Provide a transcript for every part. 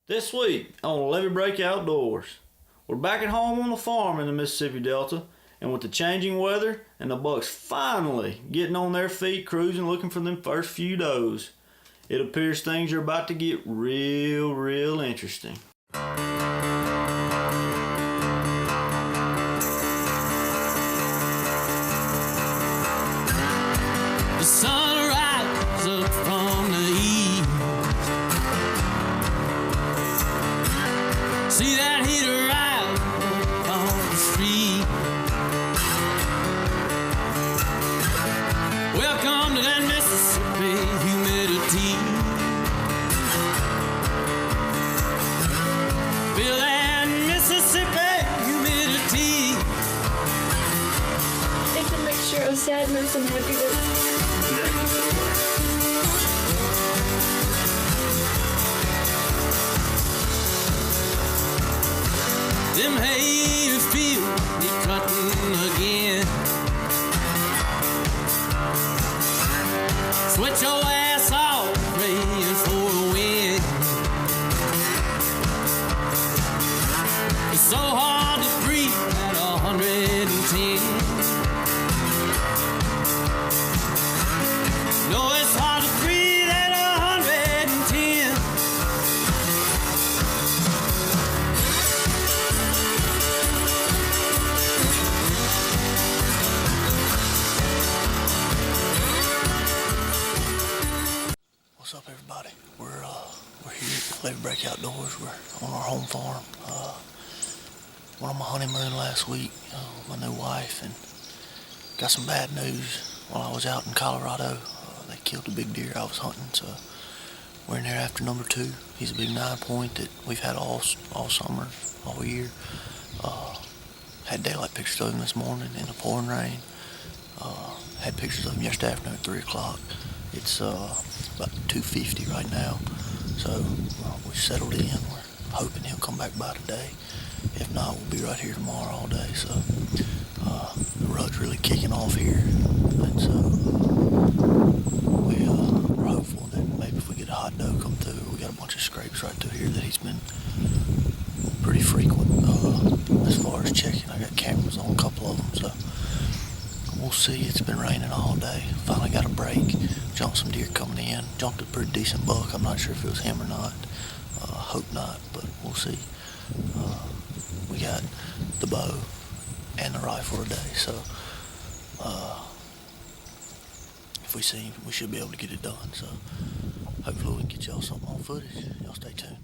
This week on Levee Break Outdoors, we're back at home on the farm in the Mississippi Delta, and with the changing weather and the bucks finally getting on their feet cruising looking for them first few does, it appears things are about to get real interesting. The sun rises up from the east. See that heat arrive on the street. Welcome to that Mississippi humidity. Feel that Mississippi humidity. It's a mixture of sadness and happiness. Them hay fields need cutting again. Sweat your ass off, praying for the wind. It's so hard to breathe at 110. No, it's hard to breathe at 110. What's up, everybody? We're here at Levee Break Outdoors. We're on our home farm. Went on my honeymoon last week with my new wife, and got some bad news while I was out in Colorado. They killed a big deer I was hunting, so we're in there after number 2. He's a big 9-point that we've had all summer, all year. Had daylight pictures of him this morning in the pouring rain. Had pictures of him yesterday afternoon at 3 o'clock. It's about 2:50 right now, so we settled in. We're hoping he'll come back by today. If not, we'll be right here tomorrow all day. So the rut's really kicking off here, and so we're hopeful that maybe if we get a hot doe come through. We got a bunch of scrapes right through here that he's been pretty frequent as far as checking. I got cameras on a couple of them, so we'll see. It's been raining all day. Finally got a break. Jumped some deer coming in. Jumped a pretty decent buck. I'm not sure if it was him or not. Hope not, but we'll see. We got the bow and the rifle today, so if we see him, we should be able to get it done. So hopefully we can get y'all something on footage. Y'all stay tuned.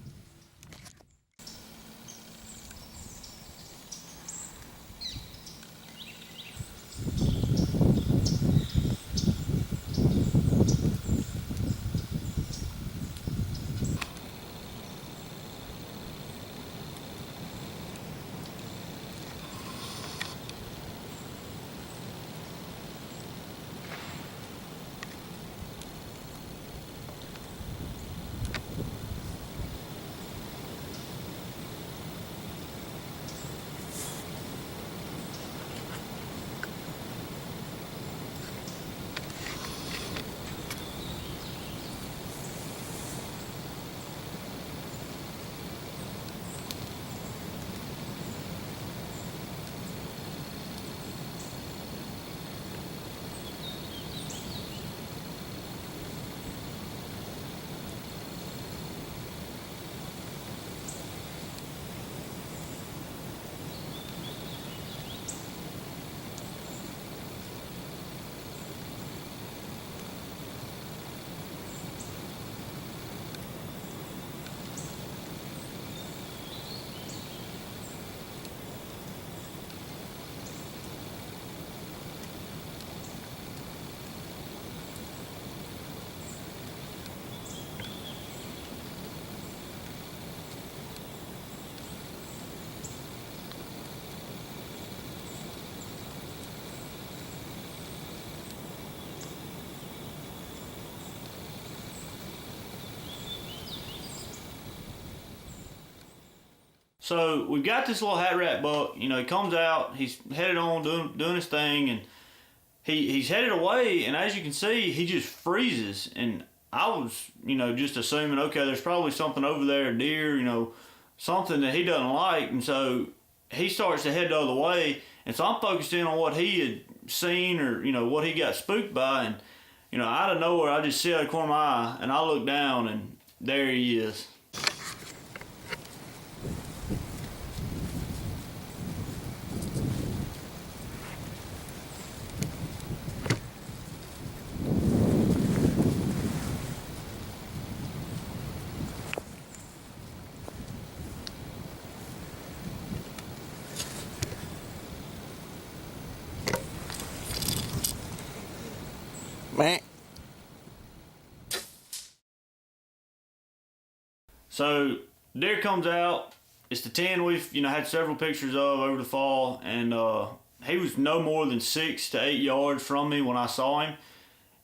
So we've got this little hat rat buck. You know, he comes out, he's headed on doing his thing, and he's headed away. And as you can see, he just freezes. And I was, just assuming, okay, there's probably something over there, a deer, something that he doesn't like. And so he starts to head the other way. And so I'm focused in on what he had seen or, what he got spooked by. And, out of nowhere, I just see out of the corner of my eye and I look down and there he is. Man. So deer comes out. It's the 10 we've had several pictures of over the fall, and he was no more than 6 to 8 yards from me when I saw him.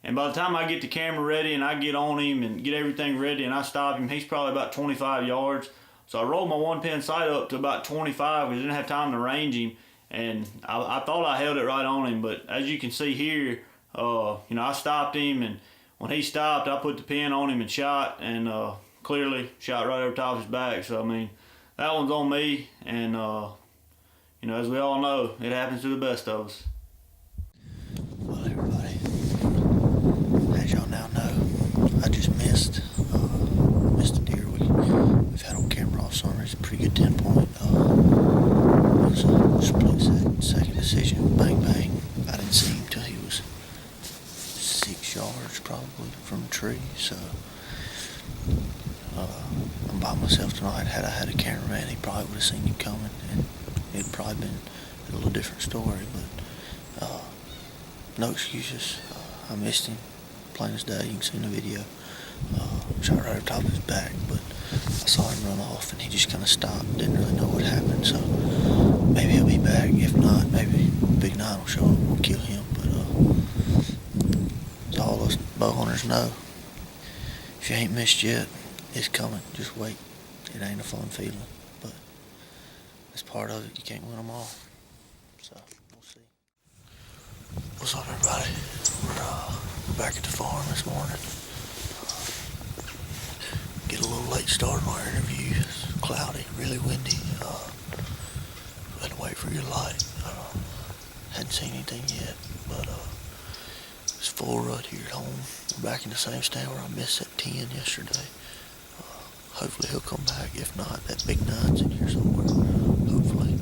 And by the time I get the camera ready and I get on him and get everything ready and I stop him, he's probably about 25 yards. So I rolled my 1-pin sight up to about 25 because I didn't have time to range him. And I thought I held it right on him, but as you can see here, I stopped him, and when he stopped, I put the pin on him and shot, and clearly shot right over top of his back. So, I mean, that one's on me, and, as we all know, it happens to the best of us. Well, everybody, as y'all now know, I just missed a deer we've had on camera all summer. It's a pretty good 10-point. It was a split-second decision, bang, bang. I didn't see him till he was 6 yards probably from a tree, so I'm by myself tonight. Had I had a cameraman, he probably would have seen him coming, and it'd probably been a little different story, but no excuses. I missed him, plain as day. You can see in the video. Shot right over top of his back, but I saw him run off, and he just kind of stopped. Didn't really know what happened, so maybe he'll be back. If not, maybe Big 9 will show up and we'll kill him, but as all us bow hunters know, if you ain't missed yet, it's coming. Just wait. It ain't a fun feeling, but it's part of it. You can't win them all, so we'll see. What's up, everybody? We're back at the farm this morning. Get a little late start on our interview. It's cloudy, really windy. We had to wait for your light. Hadn't seen anything yet, but it's full rut here at home. We're back in the same stand where I missed that 10 yesterday. Hopefully he'll come back. If not, that Big 9's in here somewhere. Hopefully.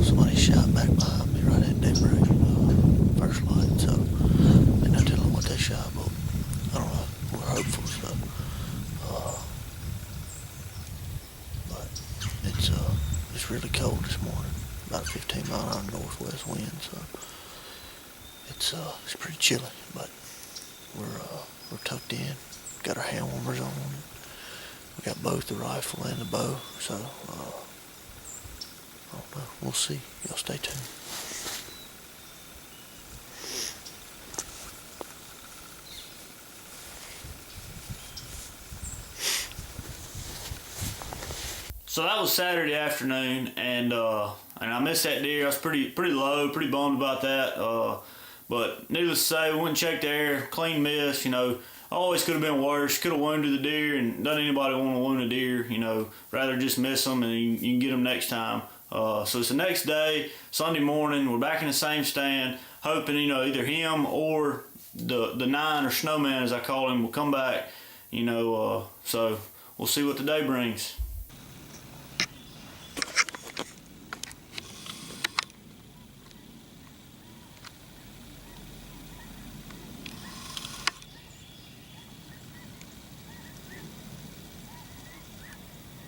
Somebody shot back behind me right at daybreak. First light, so they're not telling what they shot, but I don't know. We're hopeful, so. But it's really cold this morning. About a 15-mile-an-hour northwest wind, so it's pretty chilly, but we're tucked in. Got our hand warmers on. We got both the rifle and the bow, so I don't know. We'll see. Y'all stay tuned. So that was Saturday afternoon, and I missed that deer. I was pretty low, pretty bummed about that. But needless to say, we went and checked the air, clean miss. Always could have been worse. Could have wounded the deer, and doesn't anybody want to wound a deer. Rather just miss them, and you can get them next time. So it's the next day, Sunday morning. We're back in the same stand, hoping either him or the 9 or Snowman, as I call him, will come back. So we'll see what the day brings.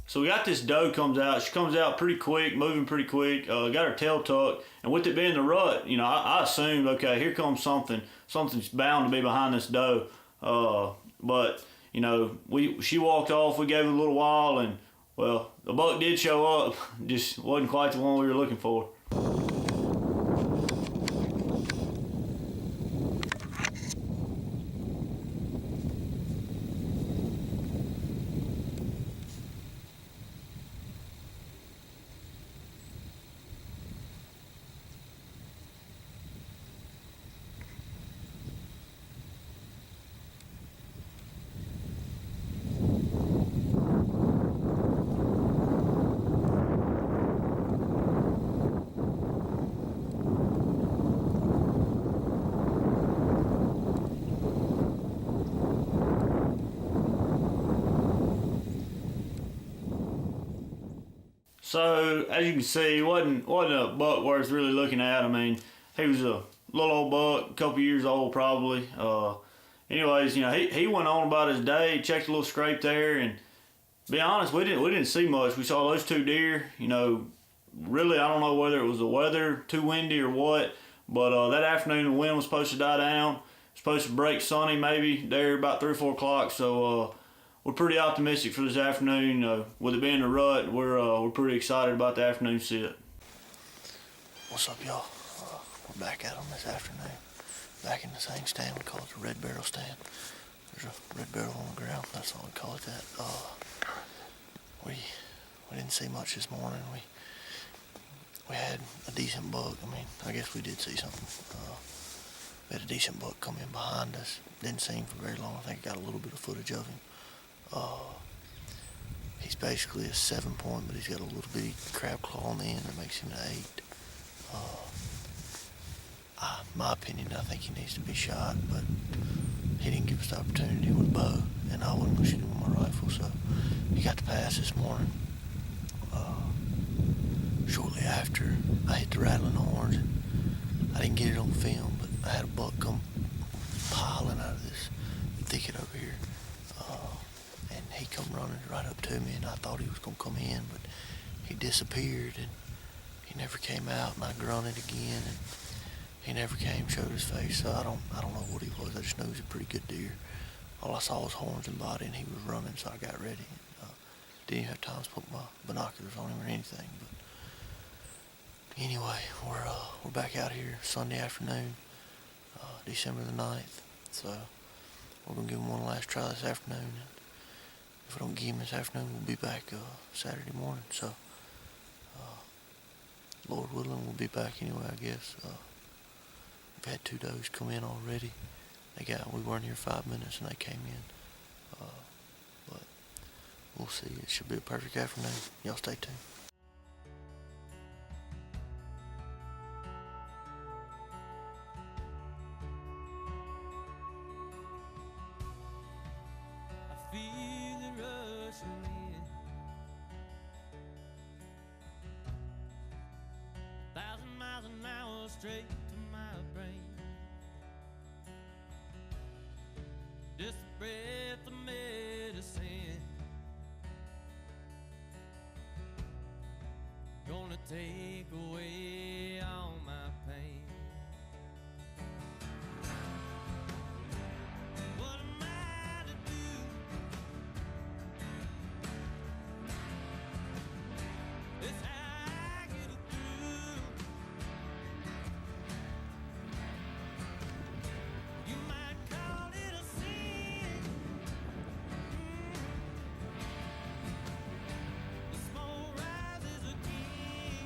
So we got this doe comes out. She comes out pretty quick, moving pretty quick. Got her tail tucked, and with it being the rut, I assumed, okay, here comes something. Something's bound to be behind this doe. But she walked off. We gave it a little while, and well, the buck did show up. Just wasn't quite the one we were looking for. So as you can see, he wasn't a buck worth really looking at. I mean, he was a little old buck, a couple years old probably. Anyways, he went on about his day, checked a little scrape there, and be honest, we didn't see much. We saw those two deer. Really, I don't know whether it was the weather, too windy or what, but that afternoon the wind was supposed to die down. Supposed to break sunny maybe there about 3 or 4 o'clock. So we're pretty optimistic for this afternoon. With it being a rut, we're pretty excited about the afternoon sit. What's up, y'all? We're back at them this afternoon. Back in the same stand. We call it the red barrel stand. There's a red barrel on the ground. That's all we call it that. We didn't see much this morning. We had a decent buck. I guess we did see something. We had a decent buck come in behind us. Didn't see him for very long. I think I got a little bit of footage of him. He's basically a 7-point, but he's got a little bitty crab claw on the end that makes him an 8. My opinion, I think he needs to be shot, but he didn't give us the opportunity with a bow, and I wasn't going to shoot him with my rifle, so he got the pass this morning. Shortly after, I hit the rattling horns, and I didn't get it on film, but I had a buck come piling out of this thicket over here, and he come running right up to me, and I thought he was going to come in, but he disappeared, and he never came out, and I grunted again, and he never came, showed his face, so I don't know what he was. I just know he was a pretty good deer. All I saw was horns and body, and he was running, so I got ready. Didn't even have time to put my binoculars on him or anything, but anyway, we're back out here Sunday afternoon, December the 9th, so we're going to give him one last try this afternoon, and if we don't get him this afternoon, we'll be back Saturday morning, so Lord willing, we'll be back anyway, I guess. We've had 2 does come in already. We weren't here 5 minutes and they came in, but we'll see. It should be a perfect afternoon. Y'all stay tuned. I feel it rushing in. 1,000 miles an hour straight to my brain. Just a breath of medicine. Gonna take away all my pain. What am I to do? It's how I get it through. You might call it a sin. The smoke rises again.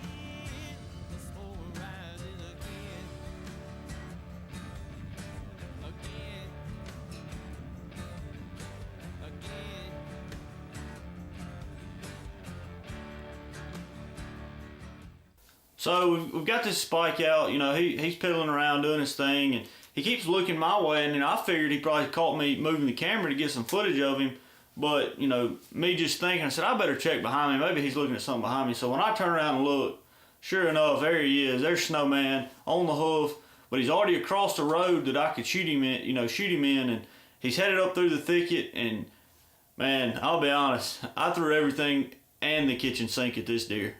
The smoke rises again. Again. Again. So we've got this spike out. He's piddling around doing his thing, and he keeps looking my way. And then I figured he probably caught me moving the camera to get some footage of him. But me just thinking, I said I better check behind me. Maybe he's looking at something behind me. So when I turn around and look, sure enough, there he is. There's Snowman on the hoof, but he's already across the road that I could shoot him in. And he's headed up through the thicket. And man, I'll be honest, I threw everything and the kitchen sink at this deer.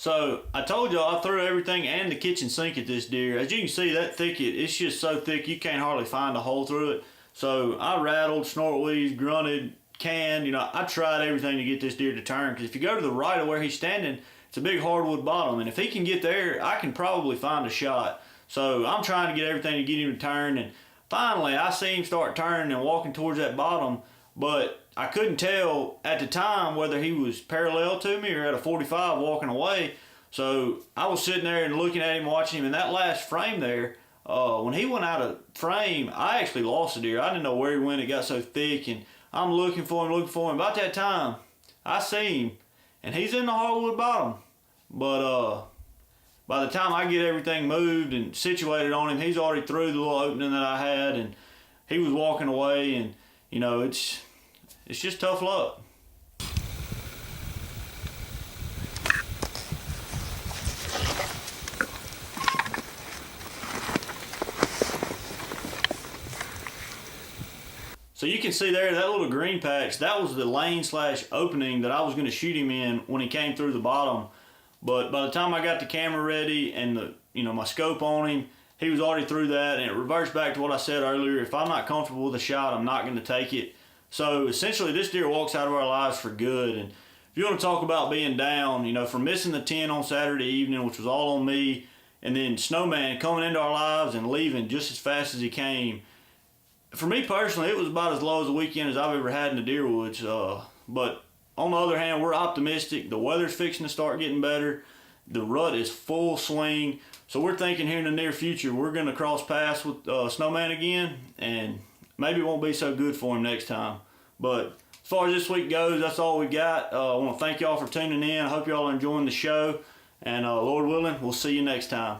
So I told y'all I threw everything and the kitchen sink at this deer. As you can see, that thicket, it's just so thick you can't hardly find a hole through it. So I rattled, snort wheezed, grunted, canned. You know, I tried everything to get this deer to turn. Because if you go to the right of where he's standing, it's a big hardwood bottom. And if he can get there, I can probably find a shot. So I'm trying to get everything to get him to turn. And finally, I see him start turning and walking towards that bottom. But I couldn't tell at the time whether he was parallel to me or at a 45 walking away. So I was sitting there and looking at him, watching him. In that last frame there, when he went out of frame, I actually lost the deer. I didn't know where he went. It got so thick, and I'm looking for him. About that time, I see him, and he's in the hardwood bottom. But by the time I get everything moved and situated on him, he's already through the little opening that I had, and he was walking away. And you know, it's just tough luck. So you can see there, that little green patch, that was the lane / opening that I was going to shoot him in when he came through the bottom. But by the time I got the camera ready and my scope on him, he was already through that, and it reversed back to what I said earlier. If I'm not comfortable with a shot, I'm not going to take it. So essentially, this deer walks out of our lives for good. And if you want to talk about being down, for missing the 10 on Saturday evening, which was all on me, and then Snowman coming into our lives and leaving just as fast as he came. For me personally, it was about as low as a weekend as I've ever had in the deer woods. But on the other hand, we're optimistic. The weather's fixing to start getting better. The rut is full swing. So we're thinking here in the near future, we're going to cross paths with Snowman again, and maybe it won't be so good for him next time. But as far as this week goes, that's all we got. I want to thank y'all for tuning in. I hope y'all are enjoying the show. And Lord willing, we'll see you next time.